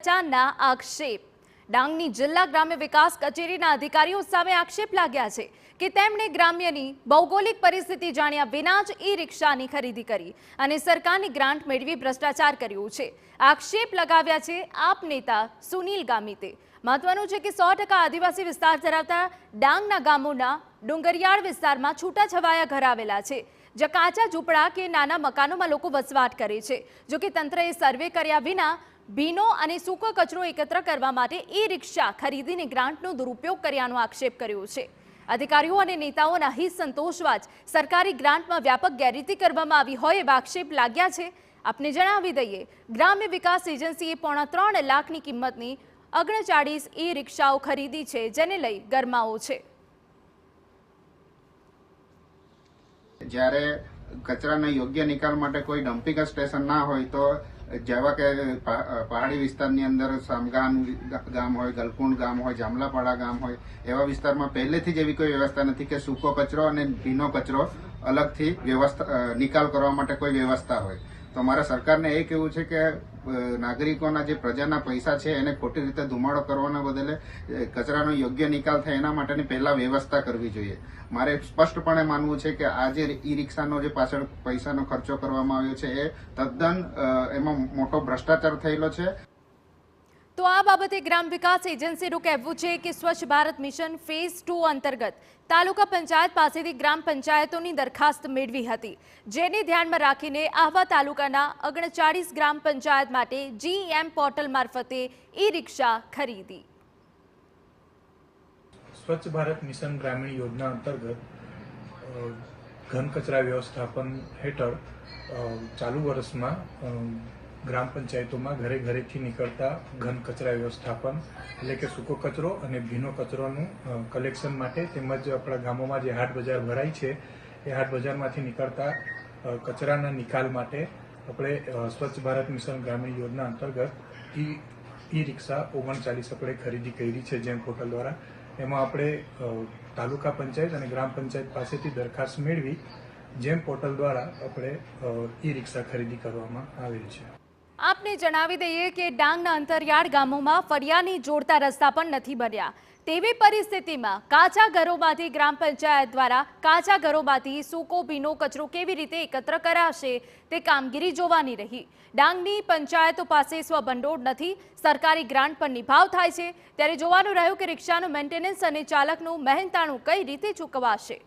ભ્રષ્ટાચારના આક્ષેપ। ડાંગની જિલ્લા ગ્રામ્ય વિકાસ કચેરીના અધિકારીઓ સામે આક્ષેપ લાગ્યા છે કે તેમણે ગ્રામ્યની ભૌગોલિક પરિસ્થિતિ જાણ્યા વિના જ ઈ-રિક્ષાની ખરીદી કરી અને સરકારની ગ્રાન્ટ મેળવી ભ્રષ્ટાચાર કર્યો છે। આક્ષેપ લગાવ્યા છે આપ નેતા સુનિલ ગામિતે। મહત્વનું છે કે 100% આદિવાસી વિસ્તાર ધરાવતા ડાંગના ગામોના ડુંગરિયાળ વિસ્તારમાં છૂટાછવાયા ઘર આવેલા છે, જ્યાં કાચા ઝૂંપડા કે નાના મકાનોમાં લોકો વસવાટ કરે છે। જો કે તંત્રએ સર્વે કર્યા વિના ભીનો અને સૂકો કચરો એકત્ર કરવા માટે ઈ-રિક્ષા ખરીદીને ગ્રાન્ટનો દુરુપયોગ કર્યાનો આક્ષેપ કર્યો છે। અધિકારીઓ અને નેતાઓના હિત સંતોષવા જ સરકારી ગ્રાન્ટમાં વ્યાપક ગેરરીતિ કરવામાં આવી હોય એવા આક્ષેપ લાગ્યા છે। આપને જણાવી દઈએ, ગ્રામ્ય વિકાસ એજન્સીએ 3.5 લાખની કિંમતની 39 ઈ-રિક્ષાઓ ખરીદી છે, જેને લઈ ગરમાવો છે। જ્યારે કચરાના યોગ્ય નિકાલ માટે કોઈ ડમ્પિંગ સ્ટેશન ના હોય તો જેવા કે પહાડી વિસ્તારની અંદર સામગામ ગામ હોય, ગલકુંડ ગામ હોય, જામલાપાડા ગામ હોય, એવા વિસ્તારમાં પહેલેથી જ એવી કોઈ વ્યવસ્થા નથી કે સૂકો કચરો અને ભીનો કચરો અલગથી નિકાલ કરવા માટે કોઈ વ્યવસ્થા હોય। તો મારે સરકારને એ કહેવું છે કે નાગરિકોના જે પ્રજાના પૈસા છે એને ખોટી રીતે ધુમાડો કરવાના બદલે કચરાનો યોગ્ય નિકાલ થાય એના માટેની પહેલા વ્યવસ્થા કરવી જોઈએ। મારે સ્પષ્ટપણે માનવું છે કે આ જે ઈ-રિક્ષાનો જે પાછળ પૈસાનો ખર્ચો કરવામાં આવ્યો છે એ તદ્દન એમાં મોટો ભ્રષ્ટાચાર થયેલો છે। તો આ બાબતે ગ્રામ વિકાસ એજન્સીનું કહેવું છે કે સ્વચ્છ ભારત મિશન ફેઝ 2 અંતર્ગત તાલુકા પંચાયત પાસેથી ગ્રામ પંચાયતોની દરખાસ્ત મેળવી હતી, જેને ધ્યાનમાં રાખીને આહવા તાલુકાના 39 ગ્રામ પંચાયત માટે GEM પોર્ટલ મારફતે ઈ-રિક્ષા ખરીદી। સ્વચ્છ ભારત મિશન ગ્રામીણ યોજના અંતર્ગત ઘન કચરા વ્યવસ્થાપન હેઠળ ચાલુ વર્ષમાં ગ્રામ પંચાયતોમાં ઘરે ઘરેથી નીકળતા ઘન કચરા વ્યવસ્થાપન એટલે કે સૂકો કચરો અને ભીનો કચરોનું કલેક્શન માટે તેમજ આપણા ગામોમાં જે હાટ બજાર ભરાય છે એ હાટ બજારમાંથી નીકળતા કચરાના નિકાલ માટે આપણે સ્વચ્છ ભારત મિશન ગ્રામીણ યોજના અંતર્ગત ઈ-રિક્ષા 39 આપણે ખરીદી કરી છે જેમ પોર્ટલ દ્વારા। એમાં આપણે તાલુકા પંચાયત અને ગ્રામ પંચાયત પાસેથી દરખાસ્ત મેળવી જેમ પોર્ટલ દ્વારા આપણે ઈ-રિક્ષા ખરીદી કરવામાં આવેલ છે। આપને જણાવી દઈએ કે ડાંગના અંતરિયાળ ગામોમાં ફળિયાની જોડતા રસ્તા પણ નથી બન્યા। તેવી પરિસ્થિતિમાં કાચા ઘરોમાંથી ગ્રામ પંચાયત દ્વારા કાચા ઘરોમાંથી સૂકો ભીનો કચરો કેવી રીતે એકત્ર કરાશે તે કામગીરી જોવાની રહી। ડાંગની પંચાયતો પાસે સ્વભંડોળ નથી, સરકારી ગ્રાન્ટ પર નિભાવ થાય છે, ત્યારે જોવાનું રહ્યું કે રિક્ષાનું મેન્ટેનન્સ અને ચાલકનું મહેનતાણું કઈ રીતે ચૂકવાશે।